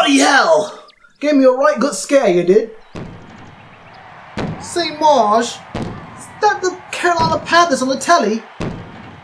Bloody hell! Gave me a right good scare, you did. Say, Marge, is that the Carolina Panthers on the telly?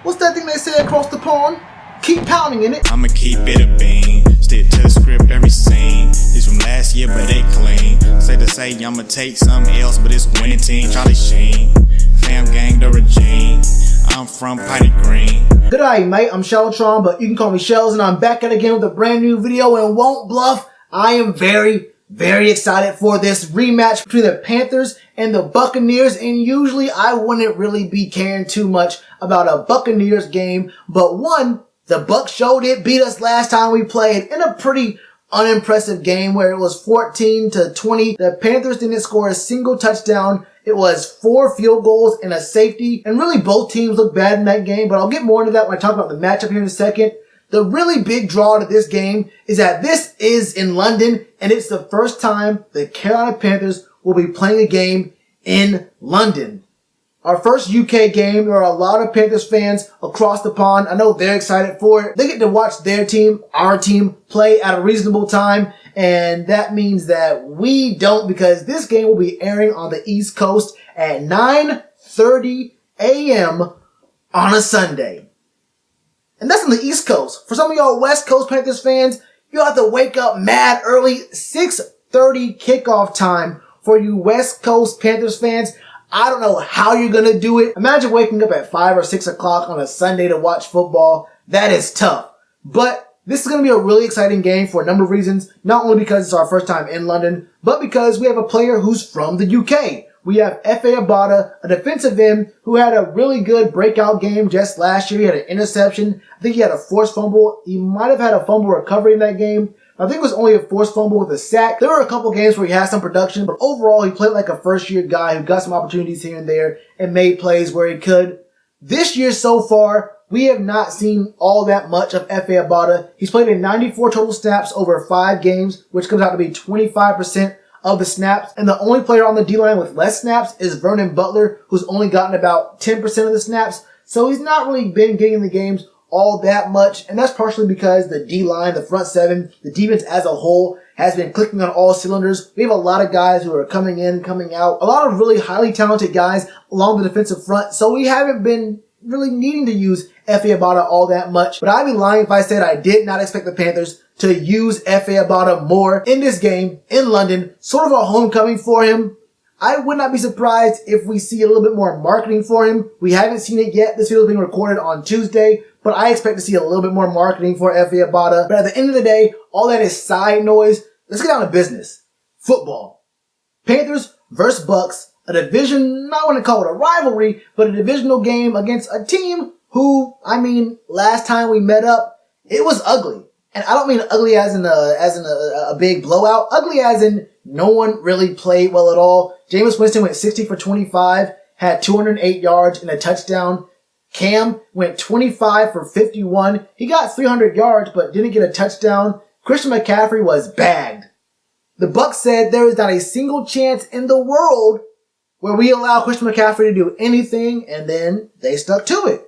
What's that thing they say across the pond? Keep pounding in it. I'ma keep it a bean. Stick to the script every scene. This from last year, but they clean. Say to say, I'ma take something else, but it's winning team. Charlie Sheen, fam gang the regime. I'm from Potty Green. Good day, mate. I'm Shellitronnn, but you can call me Shells, and I'm back at it again with a brand new video. And won't bluff, I am very excited for this rematch between the Panthers and the Buccaneers. And usually I wouldn't really be caring too much about a Buccaneers game, but one, the Bucs showed it, beat us last time we played in a pretty unimpressive game where it was 14-20. The Panthers didn't score a single touchdown. It was 4 field goals and a safety, and really both teams looked bad in that game, but I'll get more into that when I talk about the matchup here in a second. The really big draw to this game is that this is in London, and it's the first time the Carolina Panthers will be playing a game in London. Our first UK game, there are a lot of Panthers fans across the pond. I know they're excited for it. They get to watch their team, our team, play at a reasonable time. And that means that we don't, because this game will be airing on the East Coast at 9:30 a.m. on a Sunday. And that's on the East Coast. For some of y'all West Coast Panthers fans, you'll have to wake up mad early, 6:30 kickoff time for you West Coast Panthers fans. I don't know how you're going to do it. Imagine waking up at 5 or 6 o'clock on a Sunday to watch football. That is tough. But this is going to be a really exciting game for a number of reasons. Not only because it's our first time in London, but because we have a player who's from the UK. We have Efe Obada, a defensive end who had a really good breakout game just last year. He had an interception. I think he had a forced fumble. He might have had a fumble recovery in that game. I think it was only a forced fumble with a sack. There were a couple games where he had some production, but overall he played like a first-year guy who got some opportunities here and there and made plays where he could. This year so far, we have not seen all that much of Efe Obada. He's played in 94 total snaps over 5 games, which comes out to be 25% of the snaps. And the only player on the D-line with less snaps is Vernon Butler, who's only gotten about 10% of the snaps. So he's not really been getting in the games all that much, and that's partially because the D-line, the front seven, the defense as a whole has been clicking on all cylinders. We have a lot of guys who are coming in, coming out, a lot of really highly talented guys along the defensive front, so we haven't been really needing to use Efe Obada all that much. But I'd be lying if I said I did not expect the Panthers to use Efe Obada more in this game in London, sort of a homecoming for him. I would not be surprised if we see a little bit more marketing for him. We haven't seen it yet. This video is being recorded on Tuesday, but I expect to see a little bit more marketing for Efe Obada. But at the end of the day, all that is side noise. Let's get down to business. Football. Panthers versus Bucs. A division, I want to call it a rivalry, but a divisional game against a team who, last time we met up, it was ugly. And I don't mean ugly as in a big blowout. Ugly as in no one really played well at all. Jameis Winston went 60 for 25, had 208 yards and a touchdown. Cam went 25 for 51. He got 300 yards, but didn't get a touchdown. Christian McCaffrey was bagged. The Bucs said there is not a single chance in the world where we allow Christian McCaffrey to do anything, and then they stuck to it.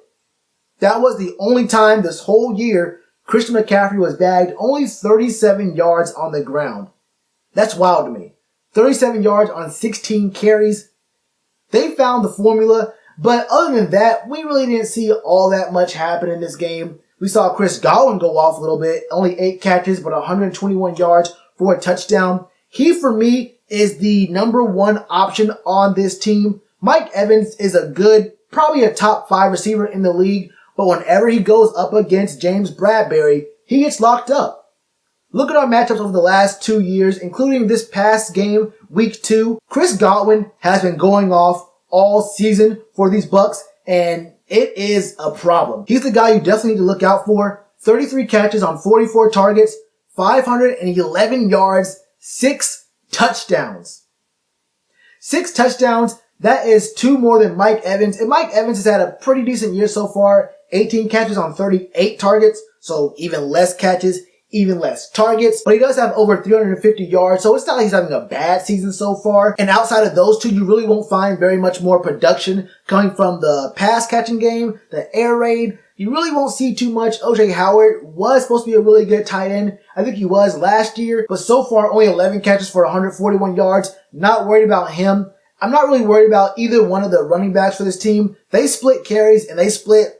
That was the only time this whole year Christian McCaffrey was bagged, only 37 yards on the ground. That's wild to me. 37 yards on 16 carries. They found the formula, but other than that, we really didn't see all that much happen in this game. We saw Chris Godwin go off a little bit, only 8 catches, but 121 yards for a touchdown. He, for me, is the number 1 option on this team. Mike Evans is a good, probably a top 5 receiver in the league, but whenever he goes up against James Bradberry, he gets locked up. Look at our matchups over the last 2 years, including this past game, week 2. Chris Godwin has been going off all season for these Bucs, and it is a problem. He's the guy you definitely need to look out for. 33 catches on 44 targets, 511 yards, 6 touchdowns. 6 touchdowns, that is 2 more than Mike Evans. And Mike Evans has had a pretty decent year so far. 18 catches on 38 targets, so even less catches. even less targets, but he does have over 350 yards, so it's not like he's having a bad season so far. And outside of those two, you really won't find very much more production coming from the pass catching game, the air raid. You really won't see too much. OJ Howard was supposed to be a really good tight end. I think he was last year, but so far only 11 catches for 141 yards. Not worried about him. I'm not really worried about either one of the running backs for this team. They split carries and they split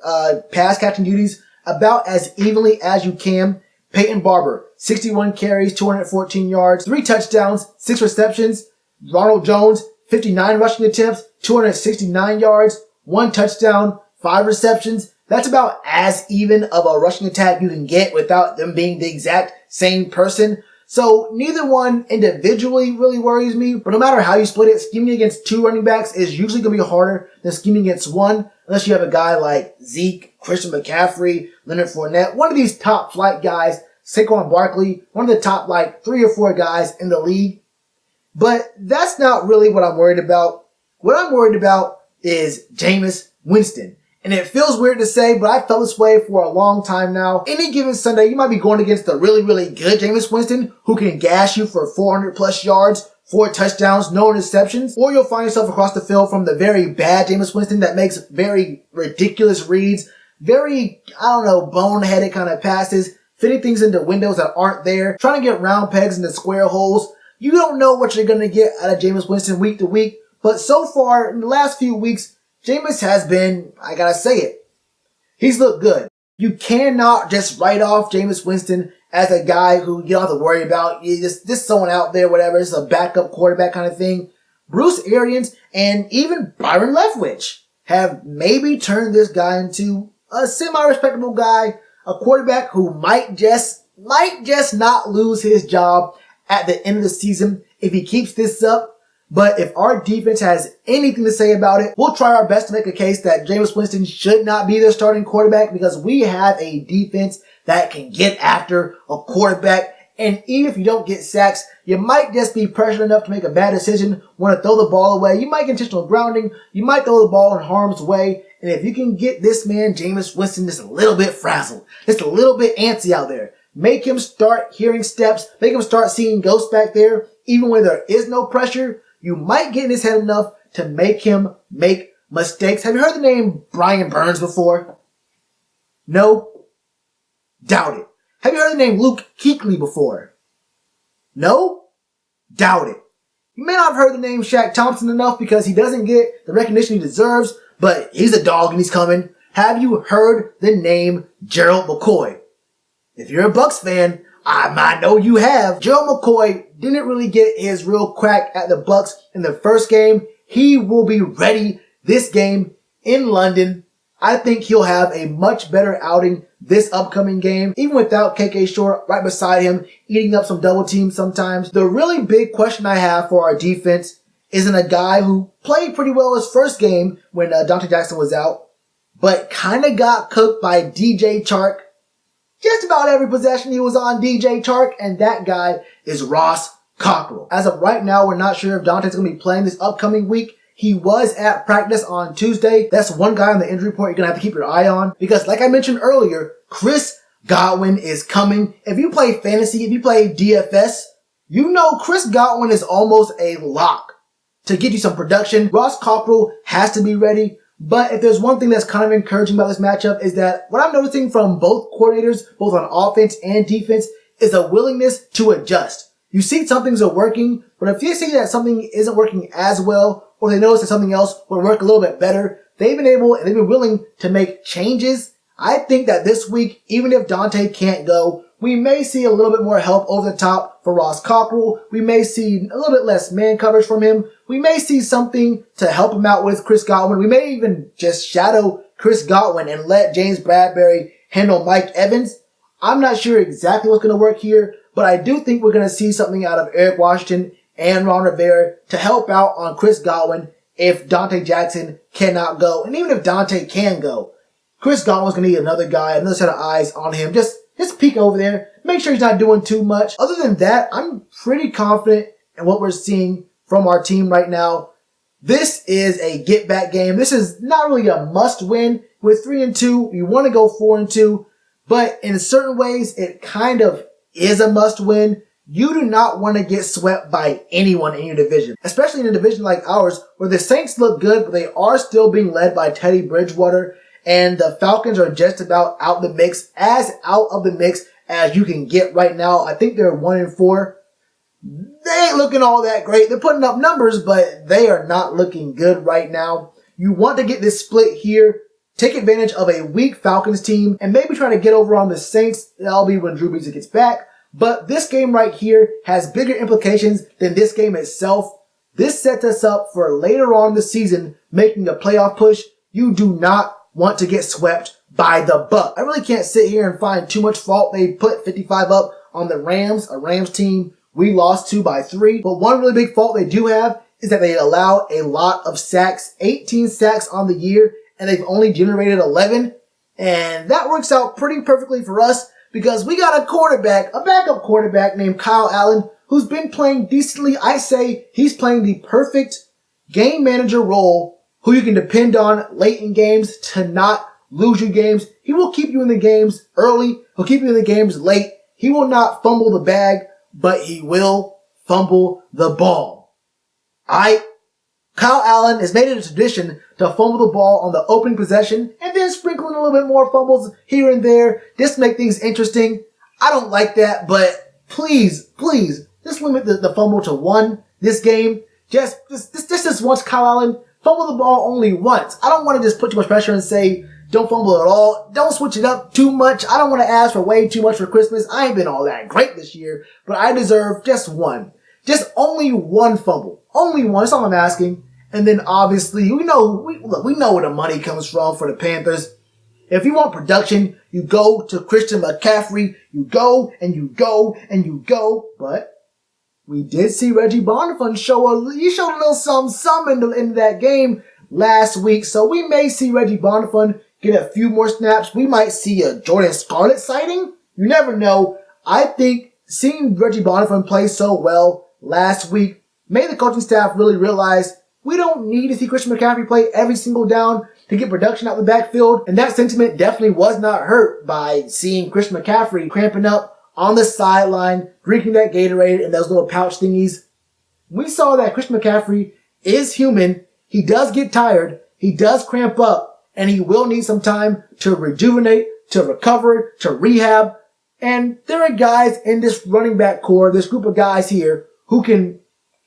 pass catching duties about as evenly as you can. Peyton Barber, 61 carries, 214 yards, 3 touchdowns, 6 receptions. Ronald Jones, 59 rushing attempts, 269 yards, 1 touchdown, 5 receptions. That's about as even of a rushing attack you can get without them being the exact same person. So neither one individually really worries me, but no matter how you split it, scheming against 2 running backs is usually going to be harder than scheming against 1, unless you have a guy like Zeke, Christian McCaffrey, Leonard Fournette, one of these top flight guys, Saquon Barkley, one of the top 3 or 4 guys in the league. But that's not really what I'm worried about. What I'm worried about is Jameis Winston. And it feels weird to say, but I felt this way for a long time now. Any given Sunday, you might be going against the really, really good Jameis Winston, who can gash you for 400 plus yards, 4 touchdowns, no interceptions. Or you'll find yourself across the field from the very bad Jameis Winston that makes very ridiculous reads, very, boneheaded kind of passes, fitting things into windows that aren't there, trying to get round pegs into square holes. You don't know what you're going to get out of Jameis Winston week to week. But so far, in the last few weeks, Jameis has been, I gotta say it, he's looked good. You cannot just write off Jameis Winston as a guy who you don't have to worry about. You just someone out there, whatever. It's a backup quarterback kind of thing. Bruce Arians and even Byron Leftwich have maybe turned this guy into a semi-respectable guy, a quarterback who might just not lose his job at the end of the season if he keeps this up. But if our defense has anything to say about it, we'll try our best to make a case that Jameis Winston should not be their starting quarterback, because we have a defense that can get after a quarterback. And even if you don't get sacks, you might just be pressured enough to make a bad decision, want to throw the ball away. You might get intentional grounding. You might throw the ball in harm's way. And if you can get this man, Jameis Winston, just a little bit frazzled, just a little bit antsy out there, make him start hearing steps, make him start seeing ghosts back there, even when there is no pressure, you might get in his head enough to make him make mistakes. Have you heard the name Brian Burns before? No? Doubt it. Have you heard the name Luke Kuechly before? No? Doubt it. You may not have heard the name Shaq Thompson enough because he doesn't get the recognition he deserves, but he's a dog and he's coming. Have you heard the name Gerald McCoy? If you're a Bucs fan, I know you have. Gerald McCoy didn't really get his real crack at the Bucs in the first game. He will be ready this game in London. I think he'll have a much better outing this upcoming game, even without KK Short right beside him, eating up some double teams sometimes. The really big question I have for our defense isn't a guy who played pretty well his first game when Dante Jackson was out, but kind of got cooked by DJ Chark. Just about every possession he was on DJ Chark, and that guy is Ross Cockrell. As of right now, we're not sure if Dante's going to be playing this upcoming week. He was at practice on Tuesday. That's one guy on the injury report you're going to have to keep your eye on, because like I mentioned earlier, Chris Godwin is coming. If you play fantasy, if you play DFS, you know Chris Godwin is almost a lock to get you some production. Ross Cockrell has to be ready. But if there's one thing that's kind of encouraging about this matchup is that what I'm noticing from both coordinators, both on offense and defense, is a willingness to adjust. You see some things are working, but if you see that something isn't working as well, or they notice that something else will work a little bit better, they've been willing to make changes. I think that this week, even if Dante can't go, we may see a little bit more help over the top for Ross Cockrell. We may see a little bit less man coverage from him. We may see something to help him out with Chris Godwin. We may even just shadow Chris Godwin and let James Bradbury handle Mike Evans. I'm not sure exactly what's going to work here, but I do think we're going to see something out of Eric Washington and Ron Rivera to help out on Chris Godwin if Dante Jackson cannot go. And even if Dante can go, Chris Godwin's going to need another guy, another set of eyes on him. Just peek over there. Make sure he's not doing too much. Other than that, I'm pretty confident in what we're seeing from our team right now. This is a get-back game. This is not really a must-win. With 3-2, you want to go 4-2. But in certain ways, it kind of is a must win. You do not want to get swept by anyone in your division, especially in a division like ours where the Saints look good, but they are still being led by Teddy Bridgewater, and the Falcons are just about out the mix, as out of the mix as you can get right now. I think they're 1-4. They ain't looking all that great. They're putting up numbers, but they are not looking good right now. You want to get this split here, take advantage of a weak Falcons team, and maybe try to get over on the Saints. That'll be when Drew Brees gets back. But this game right here has bigger implications than this game itself. This sets us up for later on in the season making a playoff push. You do not want to get swept by the Bucs. I really can't sit here and find too much fault. They put 55 up on the Rams, a Rams team we lost to by 3. But one really big fault they do have is that they allow a lot of sacks, 18 sacks on the year, and they've only generated 11. And that works out pretty perfectly for us, because we got a backup quarterback named Kyle Allen, who's been playing decently. I say he's playing the perfect game manager role, who you can depend on late in games to not lose you games. He will keep you in the games early. He'll keep you in the games late. He will not fumble the bag, but he will fumble the ball. Kyle Allen has made it a tradition to fumble the ball on the opening possession and then sprinkle in a little bit more fumbles here and there just to make things interesting. I don't like that, but please, just limit the fumble to 1 this game. Just once, Kyle Allen, fumble the ball only once. I don't want to just put too much pressure and say, don't fumble at all. Don't switch it up too much. I don't want to ask for way too much for Christmas. I ain't been all that great this year, but I deserve just 1. Just only 1 fumble. Only 1. That's all I'm asking. And then obviously, we know where the money comes from for the Panthers. If you want production, you go to Christian McCaffrey. You go and you go and you go. But we did see Reggie Bonnafon showed a little something in that game last week. So we may see Reggie Bonnafon get a few more snaps. We might see a Jordan Scarlett sighting. You never know. I think seeing Reggie Bonnafon play so well last week made the coaching staff really realize we don't need to see Christian McCaffrey play every single down to get production out the backfield. And that sentiment definitely was not hurt by seeing Christian McCaffrey cramping up on the sideline, drinking that Gatorade and those little pouch thingies. We saw that Christian McCaffrey is human. He does get tired. He does cramp up. And he will need some time to rejuvenate, to recover, to rehab. And there are guys in this running back core, this group of guys here, who can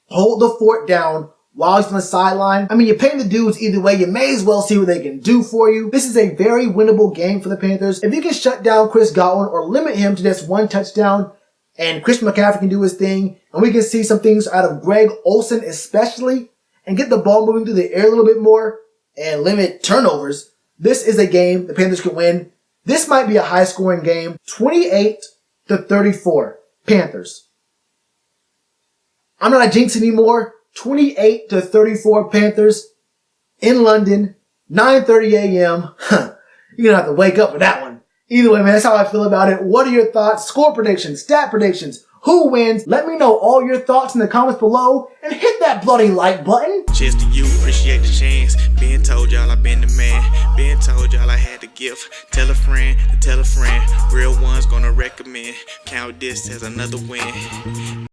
hold the fort down while he's on the sideline. I mean, you're paying the dudes either way. You may as well see what they can do for you. This is a very winnable game for the Panthers. If you can shut down Chris Godwin or limit him to just 1 touchdown, and Christian McCaffrey can do his thing, and we can see some things out of Greg Olsen especially, and get the ball moving through the air a little bit more, and limit turnovers, this is a game the Panthers can win. This might be a high-scoring game. 28-34, Panthers. I'm not a jinx anymore. 28-34 Panthers in London, 9:30 a.m. You're going to have to wake up for that one. Either way, man, that's how I feel about it. What are your thoughts? Score predictions, stat predictions, who wins? Let me know all your thoughts in the comments below and hit that bloody like button. Cheers to you, appreciate the chance. Been told y'all I been the man. Been told y'all I had the gift. Tell a friend to tell a friend. Real ones gonna recommend. Count this as another win.